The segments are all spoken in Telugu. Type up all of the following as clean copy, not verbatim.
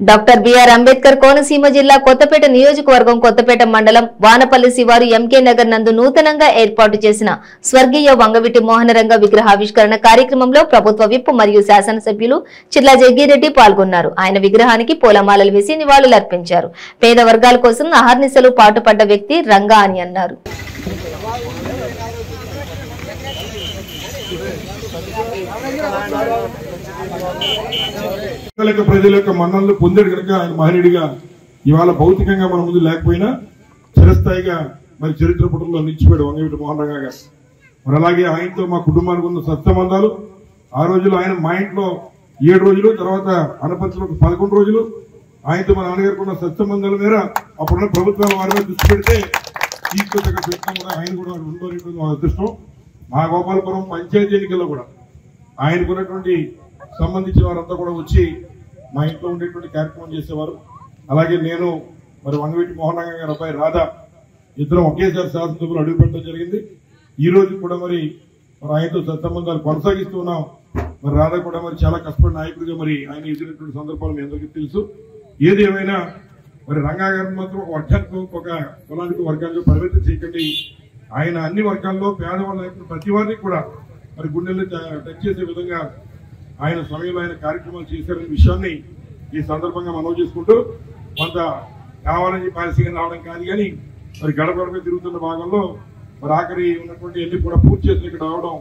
డాక్టర్ బిఆర్ అంబేద్కర్ కోనసీమ జిల్లా కొత్తపేట నియోజకవర్గం కొత్తపేట మండలం వానపల్లి శివారు ఎంకే నగర్ నందు నూతనంగా ఏర్పాటు చేసిన స్వర్గీయ వంగవీటి మోహనరంగ విగ్రహావిష్కరణ కార్యక్రమంలో ప్రభుత్వ విప్ మరియు శాసనసభ్యులు చిట్ల జగ్గిరెడ్డి పాల్గొన్నారు. ఆయన విగ్రహానికి పూలమాలలు వేసి నివాళులర్పించారు. పేద వర్గాల కోసం అహర్నిశలు పాటుపడ్డ వ్యక్తి రంగా అని అన్నారు. ప్రజల యొక్క మన్ననలు పొందాడు కనుక ఆయన మహనీయుడిగా ఇవాళ భౌతికంగా మన ముందు లేకపోయినా చిరస్థాయిగా మరి చరిత్ర పుటంలో నిలిచిపోయాడు వంగవీటి మోహన్ రంగా గారు. మరి అలాగే ఆయనతో మా కుటుంబానికి ఉన్న సత్సంబంధాలు ఆ రోజులు ఆయన మా ఇంట్లో 7 రోజులు, తర్వాత అనపర్తిలో 11 రోజులు ఆయనతో మా నాన్నగారికి ఉన్న సత్సంబంధాల మేర అప్పుడున్న ప్రభుత్వాల వారి మీద దృష్టి పెడితే తీసుకొచ్చగా పెట్టడం కూడా ఆయన కూడా ఉండేటువంటి అదృష్టం. మా గోపాలపురం పంచాయతీ ఎన్నికల్లో కూడా ఆయనకున్నటువంటి సంబంధించిన వారంతా కూడా వచ్చి మా ఇంట్లో ఉండేటువంటి కార్యక్రమం చేసేవారు. అలాగే నేను మరి వంగవీటి మోహన్ రంగా గారి అబ్బాయి రాధా ఇద్దరం ఒకేసారి శాసనసభలో అడుగుపెట్టడం జరిగింది. ఈ రోజు కూడా మరి ఆయనతో సత్సంబంధాలు కొనసాగిస్తూ ఉన్నాం. మరి రాధా కూడా మరి చాలా కష్టపడిన నాయకుడిగా మరి ఆయన ఎదురైనటువంటి సందర్భాలు మీ అందరికీ తెలుసు. ఏది ఏమైనా మరి రంగా గారిని మాత్రం ఒక వర్గానికి ఒక కులానికి వర్గానికి పరిమితం చేయకండి. ఆయన అన్ని వర్గాల్లో పేదవాళ్ళ ప్రతి వారిని కూడా మరి గుండెల్లో టచ్ చేసే విధంగా ఆయన సమయంలో ఆయన కార్యక్రమాలు చేశారనే విషయాన్ని ఈ సందర్భంగా మనవి చేసుకుంటూ, కొంత కావాలని పాలసీగా రావడం కాదు కానీ మరి గడపడపై తిరుగుతున్న భాగంలో మరి ఆఖరి ఉన్నటువంటి అన్ని కూడా పూర్తి చేసి ఇక్కడ రావడం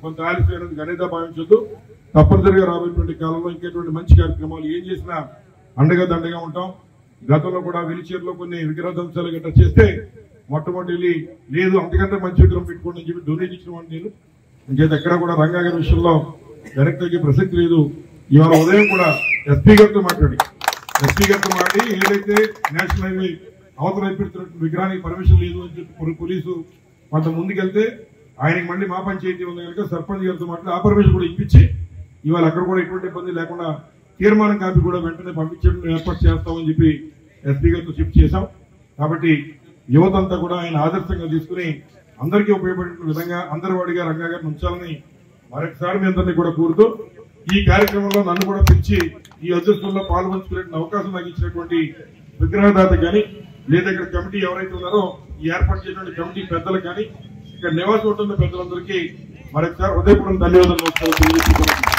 కొంత ఆలస్యమైనందుకు గణేత భావించొద్దు. తప్పనిసరిగా రాబోయేటువంటి కాలంలో ఇంకేటువంటి మంచి కార్యక్రమాలు ఏం చేసినా అండగా దండగా ఉంటాం. గతంలో కూడా వెలిచేరులో కొన్ని విగ్రహాంశాలు గట్రా చేస్తే మొట్టమొదటి వెళ్ళి లేదు అంతకంటే మంచి విగ్రహం పెట్టుకోండి అని చెప్పి డొనేట్ ఇచ్చిన వాడిని నేను. ఇంకైతే ఎక్కడ కూడా రంగా గారి విషయంలో వెనక్కి తగ్గే ప్రసక్తి లేదు. ఇవాళ ఉదయం కూడా ఎస్పీ గారితో మాట్లాడి ఏదైతే నేషనల్ హైవే అవతల పెడుతున్న విగ్రహానికి పర్మిషన్ లేదు అని చెప్పి పోలీసు కొంత ముందుకెళ్తే ఆయనకి మళ్ళీ మా పంచాయతీ ఉంది కనుక సర్పంచ్ గారితో మాట్లాడి ఆ పర్మిషన్ కూడా ఇప్పించి ఇవాళ అక్కడ కూడా ఎటువంటి ఇబ్బంది లేకుండా తీర్మానం కాపీ కూడా వెంటనే పంపించడం ఏర్పాటు చేస్తామని చెప్పి ఎస్పీ గారితో షిఫ్ట్ చేశాం. కాబట్టి యువతంతా కూడా ఆయన ఆదర్శంగా తీసుకుని అందరికీ ఉపయోగపడే విధంగా అందరి వాడిగా రంగా గారిని ఉంచాలని మరొకసారి మీ అందరినీ కూడా కోరుతూ, ఈ కార్యక్రమంలో నన్ను కూడా పిలిచి ఈ అదృష్టంలో పాల్పంచుకునే అవకాశం నాకు ఇచ్చినటువంటి విగ్రహదాత కానీ లేదా ఇక్కడ కమిటీ ఎవరైతే ఉన్నారో ఈ ఏర్పాటు చేసినటువంటి కమిటీ పెద్దలు కానీ ఇక్కడ నివాసం ఉంటున్న పెద్దలందరికీ మరొకసారి హృదయపూర్వక ధన్యవాదాలు.